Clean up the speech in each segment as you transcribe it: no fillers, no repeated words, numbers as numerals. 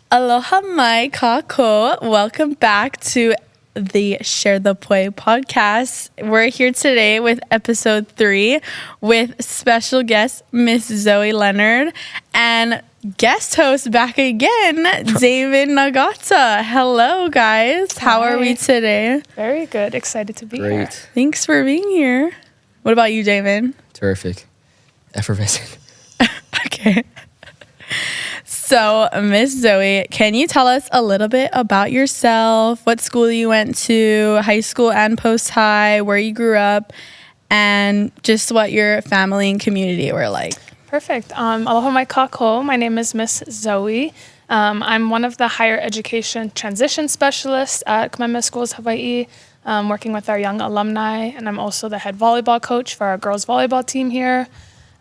Aloha mai kako. Welcome back to the Share the Poi podcast. We're here today with episode 3 with special guest Miss Zoe Leonard and guest host back again, Damon Nagata. Hello, guys. How are we today? Very good. Excited to be here. Thanks for being here. What about you, Damon? Terrific. Effervescent. Okay. So, Miss Zoe, can you tell us a little bit about yourself, what school you went to, high school and post-high, where you grew up, and just what your family and community were like? Perfect. Aloha mai kako. My name is Miss Zoe. I'm one of the higher education transition specialists at Kamehameha Schools, Hawaiʻi, working with our young alumni, and I'm also the head volleyball coach for our girls volleyball team here.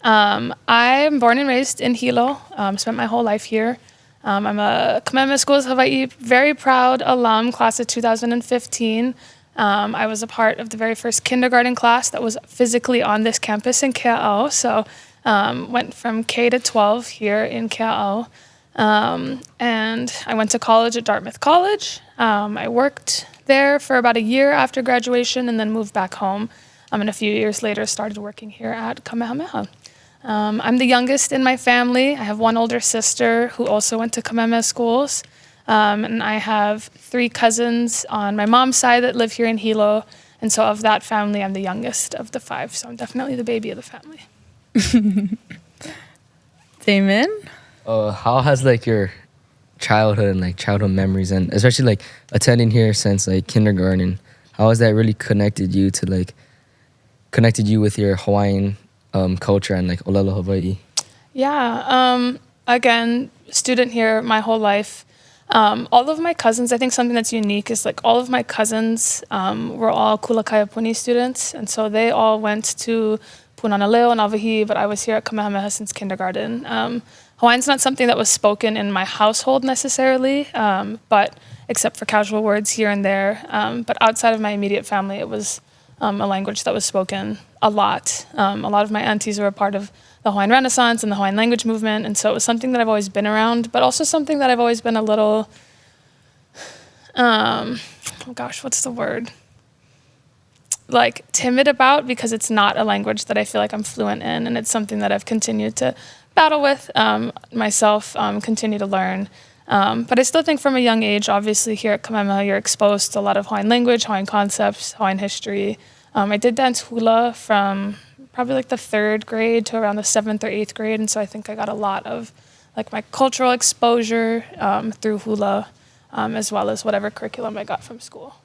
I'm born and raised in Hilo, spent my whole life here. I'm a Kamehameha Schools Hawaiʻi very proud alum, class of 2015. I was a part of the very first kindergarten class that was physically on this campus in Kea'au, so went from K to 12 here in Kea'au. And I went to college at Dartmouth College. I worked there for about a year after graduation and then moved back home. And a few years later started working here at Kamehameha. I'm the youngest in my family. I have one older sister who also went to Kamehameha Schools. And I have 3 cousins on my mom's side that live here in Hilo. And so of that family, I'm the youngest of the 5. So I'm definitely the baby of the family. Damon? How has your childhood and childhood memories, and especially attending here since kindergarten, how has that really connected you with your Hawaiian culture and ʻōlelo Hawaii? Yeah, again, student here my whole life. All of my cousins, I think something that's unique is all of my cousins were all Kulakaiapuni students, and so they all went to Punanaleo and Avahi, but I was here at Kamehameha since kindergarten. Hawaiian's not something that was spoken in my household necessarily, but except for casual words here and there. But outside of my immediate family, it was a language that was spoken a lot. A lot of my aunties were a part of the Hawaiian Renaissance and the Hawaiian language movement, and so it was something that I've always been around, but also something that I've always been a little, what's the word? Timid about, because it's not a language that I feel like I'm fluent in, and it's something that I've continued to battle with myself, continue to learn. But I still think from a young age, obviously here at Kamehameha, you're exposed to a lot of Hawaiian language, Hawaiian concepts, Hawaiian history. I did dance hula from probably the 3rd grade to around the 7th or 8th grade, and so I think I got a lot of my cultural exposure through hula, as well as whatever curriculum I got from school.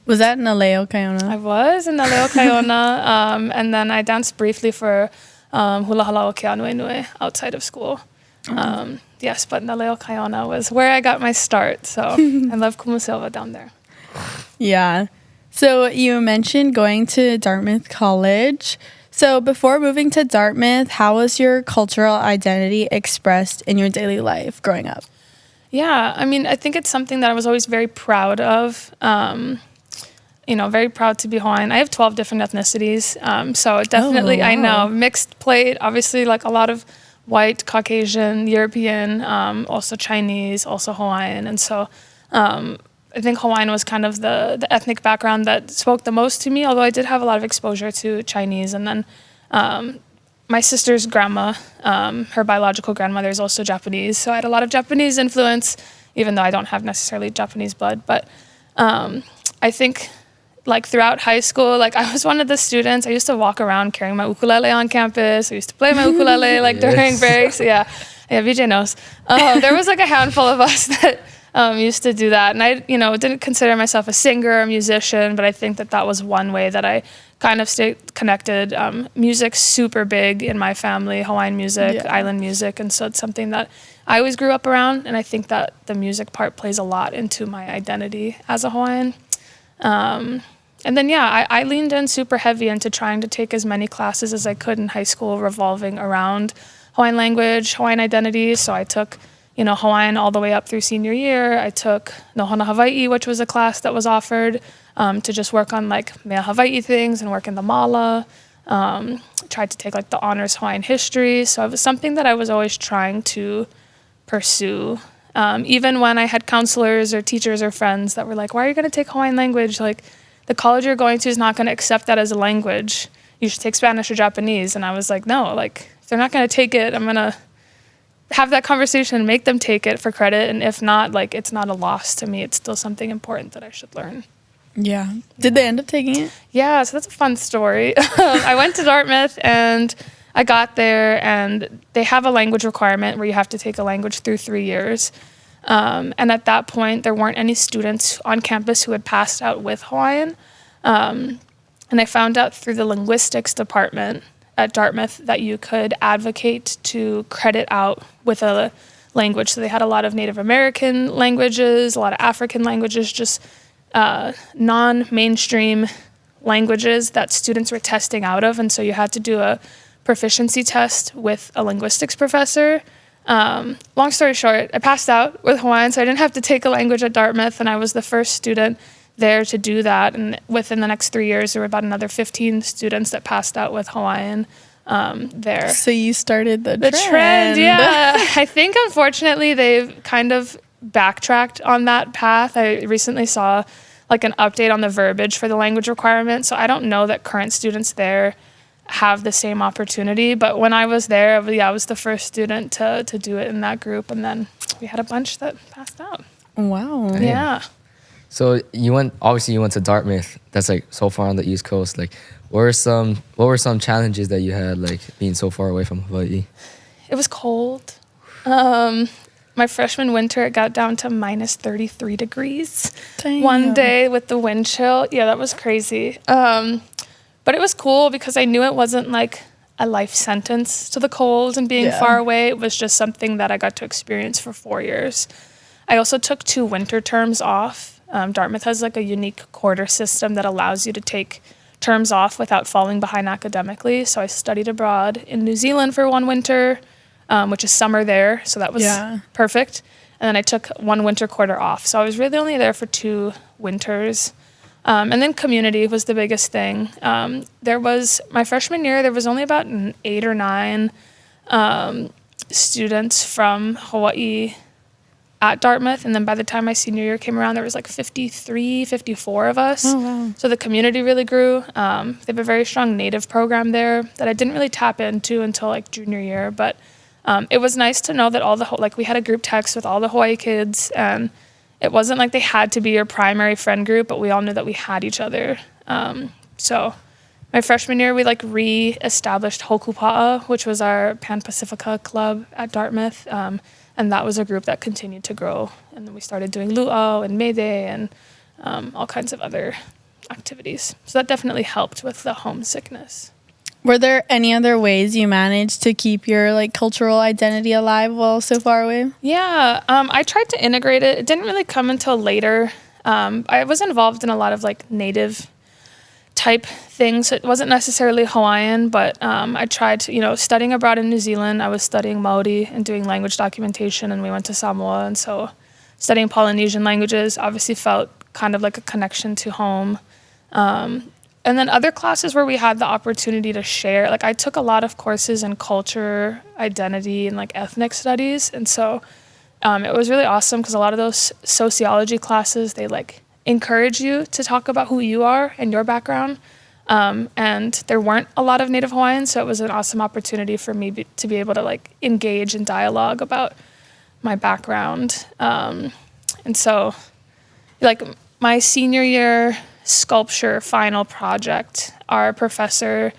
Was that in Leo Kaiona? I was in Leo Kaiona, and then I danced briefly for Hula Halau Keanuenue outside of school. Yes, but Naleo Kaiona was where I got my start, so I love Kumusilva down there. Yeah. So you mentioned going to Dartmouth College. So before moving to Dartmouth, how was your cultural identity expressed in your daily life growing up? Yeah, I think it's something that I was always very proud of. Very proud to be Hawaiian. I have 12 different ethnicities, so definitely, I know, mixed plate, obviously a lot of white, Caucasian, European, also Chinese, also Hawaiian, and so I think Hawaiian was kind of the ethnic background that spoke the most to me, although I did have a lot of exposure to Chinese, and then my sister's grandma, her biological grandmother is also Japanese, so I had a lot of Japanese influence, even though I don't have necessarily Japanese blood, but I think throughout high school, I was one of the students. I used to walk around carrying my ukulele on campus. I used to play my ukulele during breaks. Yeah, VJ knows. There was a handful of us that used to do that, and I didn't consider myself a singer or a musician, but I think that was one way that I kind of stayed connected. Music's super big in my family, Hawaiian music, island music, and so it's something that I always grew up around, and I think that the music part plays a lot into my identity as a Hawaiian. And then, I leaned in super heavy into trying to take as many classes as I could in high school revolving around Hawaiian language, Hawaiian identity. So I took, Hawaiian all the way up through senior year. I took Nohona Hawaii, which was a class that was offered to just work on mea Hawaii things and work in the mala. Tried to take the honors Hawaiian history. So it was something that I was always trying to pursue Even when I had counselors or teachers or friends that were like, why are you going to take Hawaiian language? Like, the college you're going to is not going to accept that as a language. You should take Spanish or Japanese. And I was like, no, like, if they're not going to take it, I'm going to have that conversation and make them take it for credit. And if not, like, it's not a loss to me. It's still something important that I should learn. Yeah. Did they end up taking it? Yeah, so that's a fun story. I went to Dartmouth and I got there, and they have a language requirement where you have to take a language through 3 years. And at that point, there weren't any students on campus who had passed out with Hawaiian. And I found out through the linguistics department at Dartmouth that you could advocate to credit out with a language. So they had a lot of Native American languages, a lot of African languages, just non-mainstream languages that students were testing out of. And so you had to do a proficiency test with a linguistics professor. Long story short, I passed out with Hawaiian, so I didn't have to take a language at Dartmouth, and I was the first student there to do that. And within the next 3 years, there were about another 15 students that passed out with Hawaiian there. So you started the trend. Yeah. I think, unfortunately, they've kind of backtracked on that path. I recently saw like an update on the verbiage for the language requirement, so I don't know that current students there have the same opportunity. But when I was there, I was the first student to do it in that group, and then we had a bunch that passed out. Wow. Damn. Yeah. So you went to Dartmouth. That's like so far on the East Coast. Like, what were some challenges that you had, like being so far away from Hawaii? It was cold. My freshman winter, it got down to minus 33 degrees. Damn. One day with the wind chill. Yeah, that was crazy. But it was cool because I knew it wasn't like a life sentence to the cold and being far away. It was just something that I got to experience for 4 years. I also took 2 winter terms off. Dartmouth has like a unique quarter system that allows you to take terms off without falling behind academically. So I studied abroad in New Zealand for 1 winter, which is summer there. So that was perfect. And then I took 1 winter quarter off. So I was really only there for 2 winters. And then community was the biggest thing. My freshman year, there was only about 8 or 9 students from Hawaii at Dartmouth. And then by the time my senior year came around, there was like 53, 54 of us. Oh, wow. So the community really grew. They have a very strong native program there that I didn't really tap into until like junior year. But it was nice to know that we had a group text with all the Hawaii kids, and it wasn't like they had to be your primary friend group, but we all knew that we had each other. So my freshman year, we like re-established Hokupa'a, which was our Pan Pacifica club at Dartmouth. And that was a group that continued to grow. And then we started doing luau and Mayday and all kinds of other activities. So that definitely helped with the homesickness. Were there any other ways you managed to keep your like cultural identity alive while so far away? Yeah, I tried to integrate it. It didn't really come until later. I was involved in a lot of like native type things. It wasn't necessarily Hawaiian, but I tried to, studying abroad in New Zealand, I was studying Maori and doing language documentation, and we went to Samoa. And so studying Polynesian languages obviously felt kind of like a connection to home. And then other classes where we had the opportunity to share, like I took a lot of courses in culture, identity, and like ethnic studies. And so it was really awesome because a lot of those sociology classes, they like encourage you to talk about who you are and your background. And there weren't a lot of Native Hawaiians, so it was an awesome opportunity for me to be able to like engage in dialogue about my background. And so like my senior year sculpture final project, our professor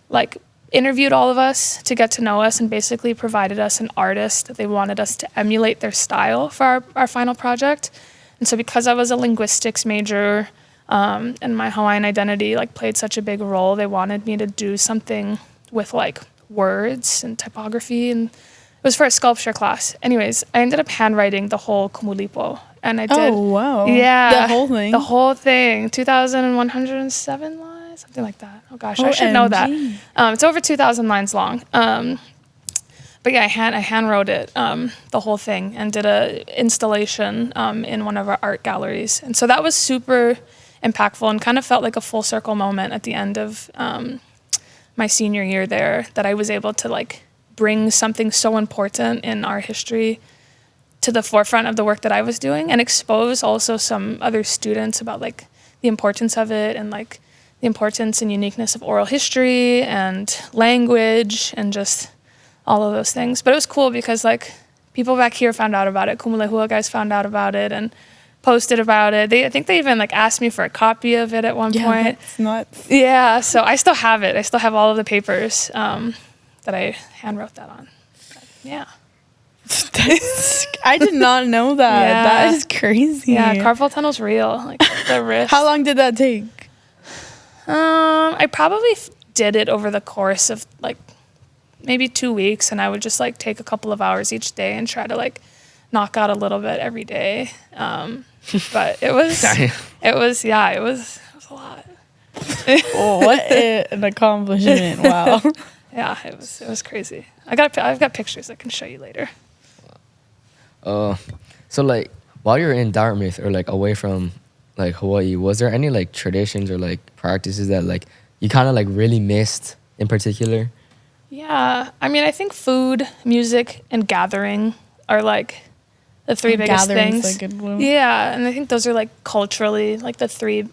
like interviewed all of us to get to know us and basically provided us an artist that they wanted us to emulate their style for our final project. And so because I was a linguistics major and my Hawaiian identity like played such a big role, they wanted me to do something with like words and typography, and it was for a sculpture class. Anyways, I ended up handwriting the whole kumulipo. And I did. Oh, wow. Yeah. The whole thing? The whole thing. 2,107 lines, something like that. Oh, gosh, I should know that. It's over 2,000 lines long. But yeah, I hand wrote it, the whole thing, and did a installation in one of our art galleries. And so that was super impactful and kind of felt like a full circle moment at the end of my senior year there, that I was able to like bring something so important in our history to the forefront of the work that I was doing, and expose also some other students about like the importance of it, and like the importance and uniqueness of oral history and language and just all of those things. But it was cool because like people back here found out about it. Kumulehua guys found out about it and posted about it. I think they even like asked me for a copy of it at one point. That's nuts. Yeah, so I still have it. I still have all of the papers that I hand wrote that on. But, yeah. I did not know that. Yeah. That is crazy. Yeah, carpal tunnel's real. Like the wrist. How long did that take? I probably did it over the course of like maybe 2 weeks, and I would just like take a couple of hours each day and try to like knock out a little bit every day. But it was a lot. What an accomplishment. Wow. Yeah, it was crazy. I've got pictures I can show you later. So like while you're in Dartmouth or like away from like Hawaii, was there any like traditions or like practices that like you kind of like really missed in particular? Yeah, I mean, I think food, music, and gathering are like the three biggest things. Like a good Yeah, and I think those are like culturally like the three.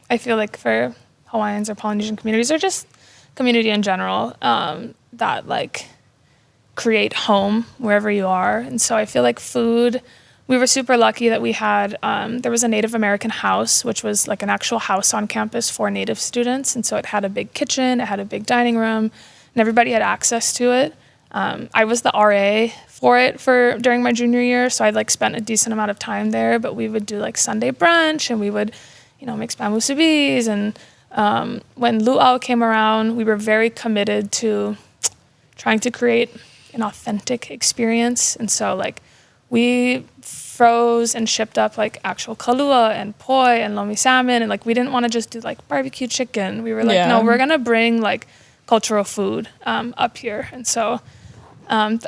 I feel like for Hawaiians or Polynesian communities or just community in general, that like create home wherever you are. And so I feel like food, we were super lucky that we had, there was a Native American house, which was like an actual house on campus for Native students. And so it had a big kitchen, it had a big dining room, and everybody had access to it. I was the RA for it during my junior year, so I'd like spent a decent amount of time there, but we would do like Sunday brunch, and we would, make spam musubis. And when luau came around, we were very committed to trying to create an authentic experience. And so like we froze and shipped up like actual kalua and poi and lomi salmon, and like we didn't want to just do like barbecue chicken. We were like, no, we're gonna bring like cultural food up here. And so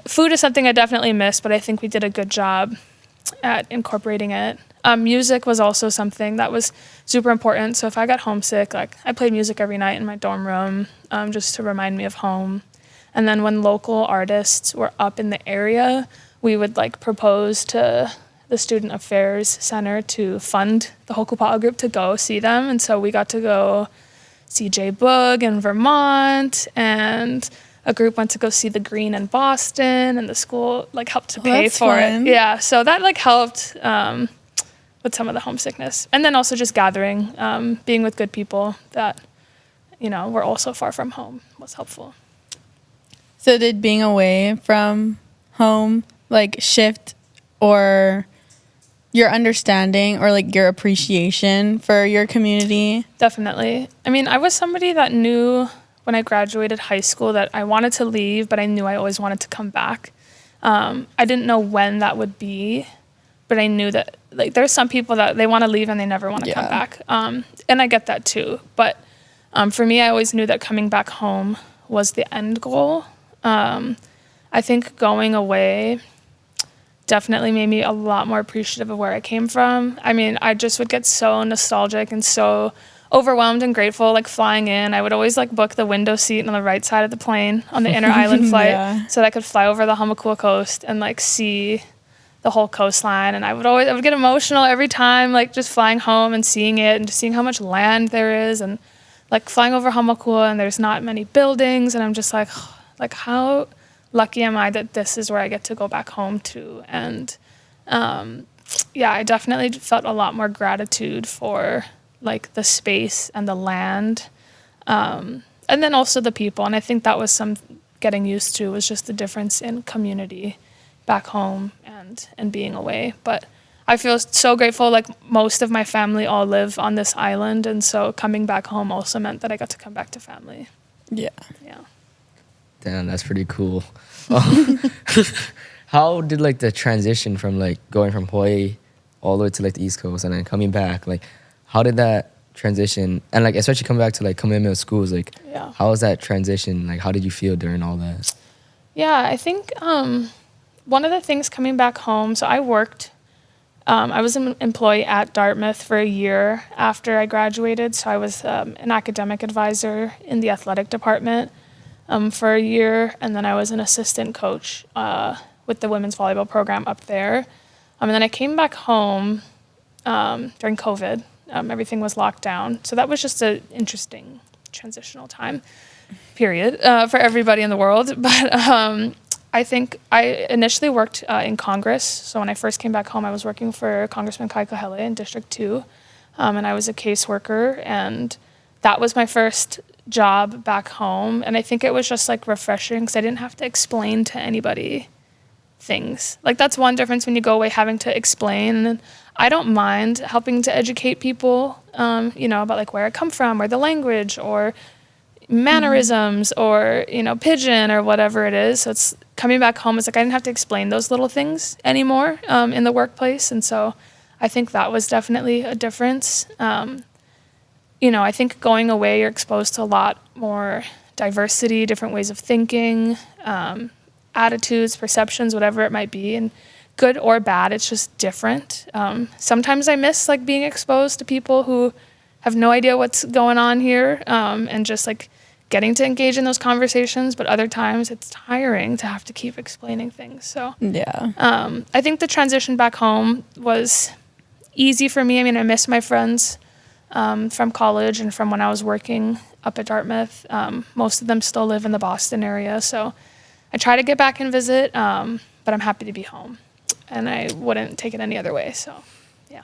food is something I definitely miss, but I think we did a good job at incorporating it. Music was also something that was super important. So if I got homesick, like I played music every night in my dorm room, just to remind me of home. And then when local artists were up in the area, we would like propose to the Student Affairs Center to fund the Hokupa'a group to go see them. And so we got to go see J. Boog in Vermont, and a group went to go see The Green in Boston, and the school like helped to pay for it. Yeah, so that like helped with some of the homesickness. And then also just gathering, being with good people that, were also far from home was helpful. So did being away from home like shift or your understanding or like your appreciation for your community? Definitely. I mean, I was somebody that knew when I graduated high school that I wanted to leave, but I knew I always wanted to come back. I didn't know when that would be, but I knew that like there's some people that they want to leave and they never want to come back. And I get that too. But for me, I always knew that coming back home was the end goal. I think going away definitely made me a lot more appreciative of where I came from. I mean, I just would get so nostalgic and so overwhelmed and grateful, like flying in. I would always like book the window seat on the right side of the plane on the inner island flight so that I could fly over the Hamakua coast and like see the whole coastline. And I would get emotional every time, like just flying home and seeing it and just seeing how much land there is, and like flying over Hamakua and there's not many buildings. And I'm just like how lucky am I that this is where I get to go back home to. And I definitely felt a lot more gratitude for like the space and the land, and then also the people. And I think that was some getting used to, was just the difference in community back home and being away. But I feel so grateful, like most of my family all live on this island, and so coming back home also meant that I got to come back to family. Yeah. Damn, that's pretty cool. How did like the transition from like going from Hawaii all the way to like the East Coast and then coming back, like how did that transition, and like especially coming back to like Kamehameha Schools, like how was that transition, like how did you feel during all that? I think one of the things coming back home, so I worked, I was an employee at Dartmouth for a year after I graduated. So I was an academic advisor in the athletic department for a year, and then I was an assistant coach with the women's volleyball program up there. And then I came back home during COVID. Everything was locked down. So that was just an interesting transitional time, period, for everybody in the world. But I think I initially worked in Congress. So when I first came back home, I was working for Congressman Kamehameha in District 2. And I was a caseworker. And that was my first job back home. And I think it was just like refreshing because I didn't have to explain to anybody things. Like that's one difference when you go away having to explain. And I don't mind helping to educate people, about like where I come from or the language or mannerisms or, pidgin or whatever it is. So it's coming back home. It's like I didn't have to explain those little things anymore in the workplace. And so I think that was definitely a difference. I think going away, you're exposed to a lot more diversity, different ways of thinking, attitudes, perceptions, whatever it might be. And good or bad, it's just different. Sometimes I miss like being exposed to people who have no idea what's going on here and just like getting to engage in those conversations. But other times it's tiring to have to keep explaining things. So yeah, I think the transition back home was easy for me. I mean, I miss my friends from college and from when I was working up at Dartmouth. Most of them still live in the Boston area. So I try to get back and visit, but I'm happy to be home. And I wouldn't take it any other way. So, yeah.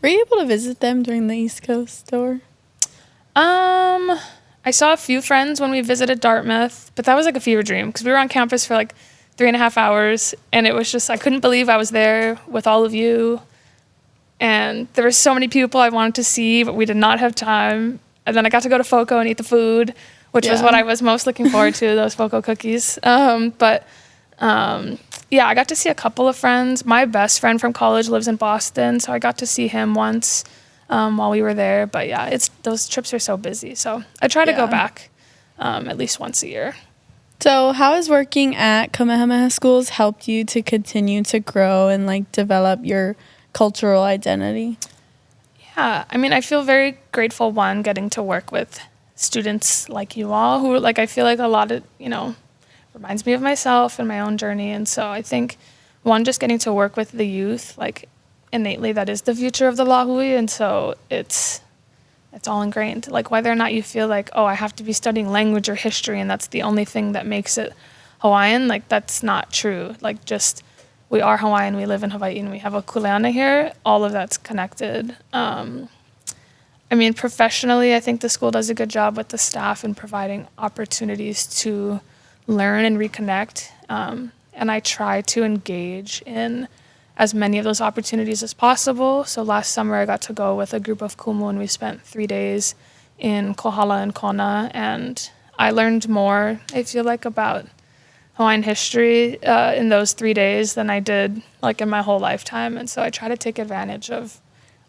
Were you able to visit them during the East Coast tour? I saw a few friends when we visited Dartmouth, but that was like a fever dream because we were on campus for like 3.5 hours. And it was just, I couldn't believe I was there with all of you. And there were so many people I wanted to see, but we did not have time. And then I got to go to FOCO and eat the food, which was what I was most looking forward to, those FOCO cookies. Yeah, I got to see a couple of friends. My best friend from college lives in Boston, so I got to see him once while we were there. But yeah, those trips are so busy. So I try to go back at least once a year. So how has working at Kamehameha Schools helped you to continue to grow and like develop your cultural identity? Yeah, I mean, I feel very grateful, one, getting to work with students like you all who, like, I feel like a lot of, reminds me of myself and my own journey. And so I think, one, just getting to work with the youth, like, innately, that is the future of the Lahui. And so it's all ingrained. Like, whether or not you feel like, oh, I have to be studying language or history and that's the only thing that makes it Hawaiian, like, that's not true. Like, just, we are Hawaiian, we live in Hawaii, and we have a kuleana here. All of that's connected. I mean, professionally, I think the school does a good job with the staff in providing opportunities to learn and reconnect. And I try to engage in as many of those opportunities as possible. So last summer, I got to go with a group of kumu, and we spent 3 days in Kohala and Kona. And I learned more, I feel like, about Hawaiian history in those 3 days than I did like in my whole lifetime. And so I try to take advantage of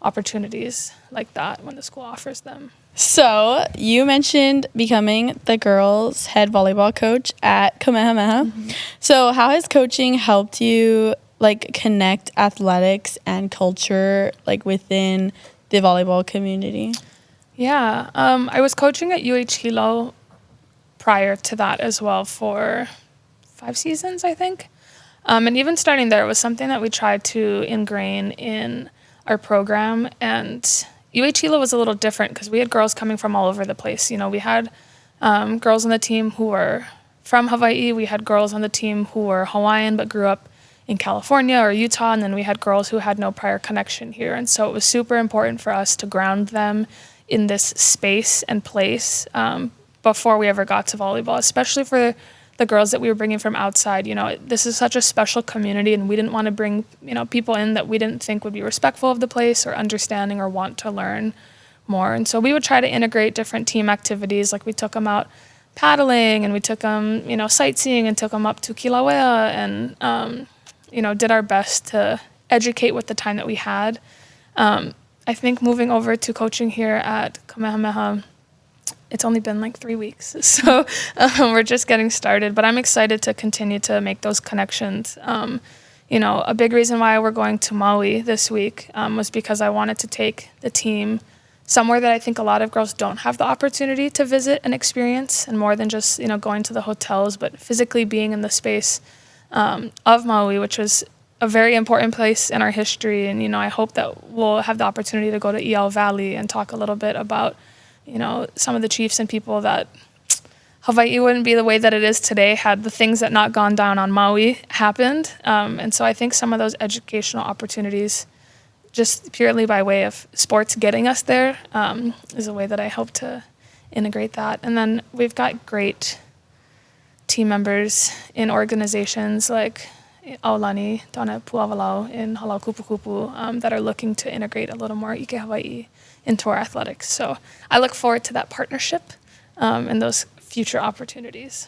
opportunities like that when the school offers them. So you mentioned becoming the girls' head volleyball coach at Kamehameha. Mm-hmm. So how has coaching helped you like connect athletics and culture like within the volleyball community? Yeah, I was coaching at Hilo prior to that as well for 5 seasons, I think. And even starting there, it was something that we tried to ingrain in our program. And Hilo was a little different because we had girls coming from all over the place. We had girls on the team who were from Hawaii. We had girls on the team who were Hawaiian but grew up in California or Utah. And then we had girls who had no prior connection here. And so it was super important for us to ground them in this space and place before we ever got to volleyball, especially for the girls that we were bringing from outside. This is such a special community, and we didn't want to bring, people in that we didn't think would be respectful of the place or understanding or want to learn more. And so we would try to integrate different team activities. Like we took them out paddling, and we took them, sightseeing, and took them up to Kilauea, and, did our best to educate with the time that we had. I think moving over to coaching here at Kamehameha, it's only been like 3 weeks, so we're just getting started, but I'm excited to continue to make those connections. A big reason why we're going to Maui this week was because I wanted to take the team somewhere that I think a lot of girls don't have the opportunity to visit and experience, and more than just, going to the hotels, but physically being in the space of Maui, which was a very important place in our history. And, you know, I hope that we'll have the opportunity to go to Iao Valley and talk a little bit about, you know, some of the chiefs and people that Hawaii wouldn't be the way that it is today had the things that not gone down on Maui happened. And so I think some of those educational opportunities, just purely by way of sports getting us there, is a way that I hope to integrate that. And then we've got great team members in organizations like Aulani, Tana Puawalau, in Halau Kupu Kupu, that are looking to integrate a little more Ike Hawaii into our athletics. So I look forward to that partnership and those future opportunities.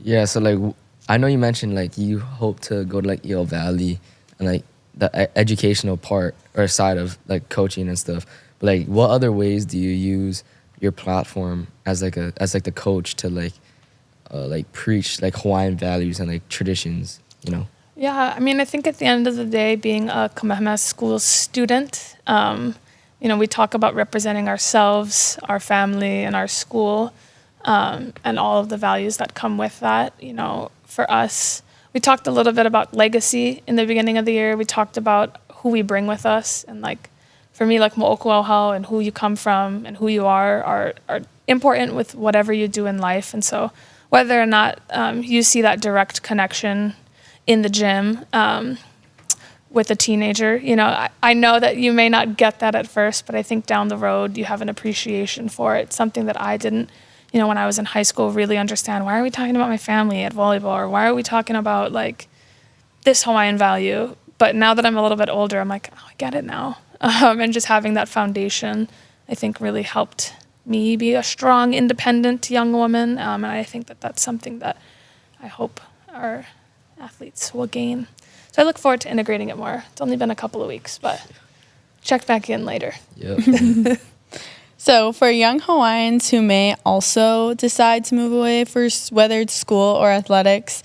Yeah, so like I know you mentioned like you hope to go to like Iao Valley and like the educational part or side of like coaching and stuff. But like what other ways do you use your platform as the coach to like preach like Hawaiian values and like traditions, you know? Yeah, I mean, I think at the end of the day, being a Kamehameha Schools student, you know, we talk about representing ourselves, our family, and our school, and all of the values that come with that. You know, for us, we talked a little bit about legacy in the beginning of the year. We talked about who we bring with us, and like, for me, like mo'okuauhau and who you come from and who you are important with whatever you do in life. And so whether or not you see that direct connection in the gym with a teenager, you know, I know that you may not get that at first, but I think down the road you have an appreciation for it. Something that I didn't, you know, when I was in high school, really understand. Why are we talking about my family at volleyball? Or why are we talking about like this Hawaiian value? But now that I'm a little bit older, I'm like, oh, I get it now. And just having that foundation, I think really helped me be a strong, independent young woman. And I think that that's something that I hope our athletes will gain. So I look forward to integrating it more. It's only been a couple of weeks, but check back in later. Yep. So for young Hawaiians who may also decide to move away for whether it's school or athletics,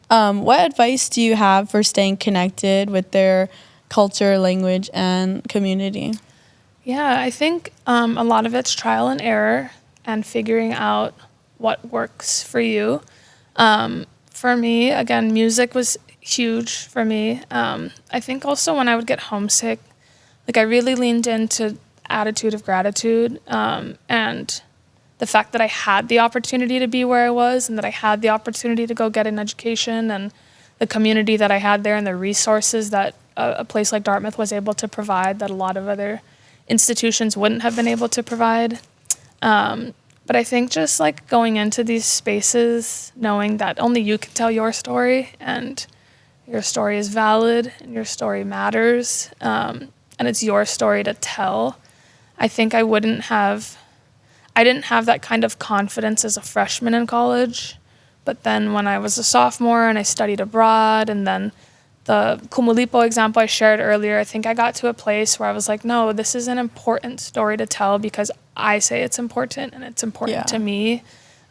what advice do you have for staying connected with their culture, language, and community? Yeah, I think a lot of it's trial and error and figuring out what works for you. For me, again, music was huge for me. I think also when I would get homesick, like I really leaned into attitude of gratitude and the fact that I had the opportunity to be where I was and that I had the opportunity to go get an education and the community that I had there and the resources that a place like Dartmouth was able to provide that a lot of other institutions wouldn't have been able to provide. But I think just like going into these spaces, knowing that only you can tell your story and your story is valid and your story matters, and it's your story to tell. I think I didn't have that kind of confidence as a freshman in college. But then when I was a sophomore and I studied abroad, and then the Kumulipo example I shared earlier, I think I got to a place where I was like, no, this is an important story to tell because I say it's important and it's important to me.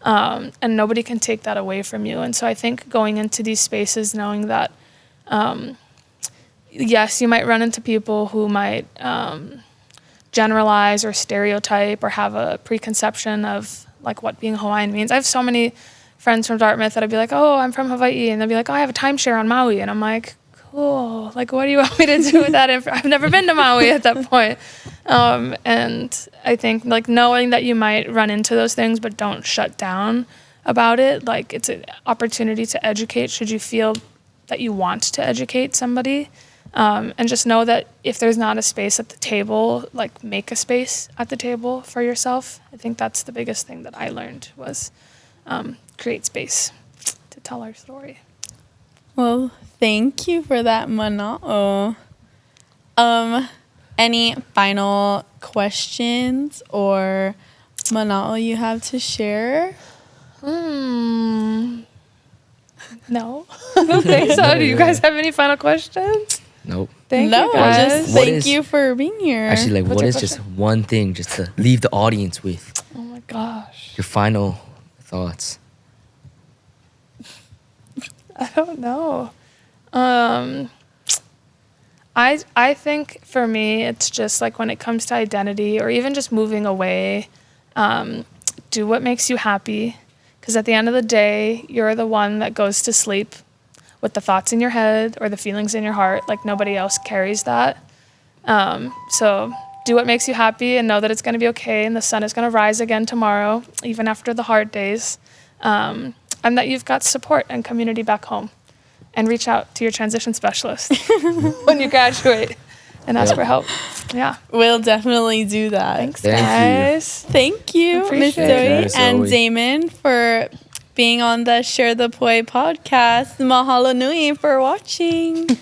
And nobody can take that away from you. And so I think going into these spaces knowing that, yes, you might run into people who might generalize or stereotype or have a preconception of like what being Hawaiian means. I have so many friends from Dartmouth that I'd be like, oh, I'm from Hawaii. And they'll be like, oh, I have a timeshare on Maui. And I'm like, cool. Like, what do you want me to do with that? I've never been to Maui at that point. And I think like knowing that you might run into those things, but don't shut down about it. Like it's an opportunity to educate should you feel that you want to educate somebody. And just know that if there's not a space at the table, like make a space at the table for yourself. I think that's the biggest thing that I learned was create space to tell our story. Well, thank you for that, Mana'o. Any final questions or Mana'o you have to share? No, I don't think so. Do you guys have any final questions? Nope. Thank you guys. Just thank you for being here. Actually, like, what is just one thing just to leave the audience with? Oh my gosh. Your final thoughts. I don't know. I think for me, it's just like when it comes to identity or even just moving away, do what makes you happy. Because at the end of the day, you're the one that goes to sleep with the thoughts in your head or the feelings in your heart. Like, nobody else carries that. So do what makes you happy and know that it's going to be okay and the sun is going to rise again tomorrow, even after the hard days. And that you've got support and community back home. And reach out to your transition specialist when you graduate and ask for help. Yeah. We'll definitely do that. Thanks, Thank guys. Thank you, Miss Appreciate Zoe and Damon, for being on the Share the Poi podcast. Mahalo nui for watching.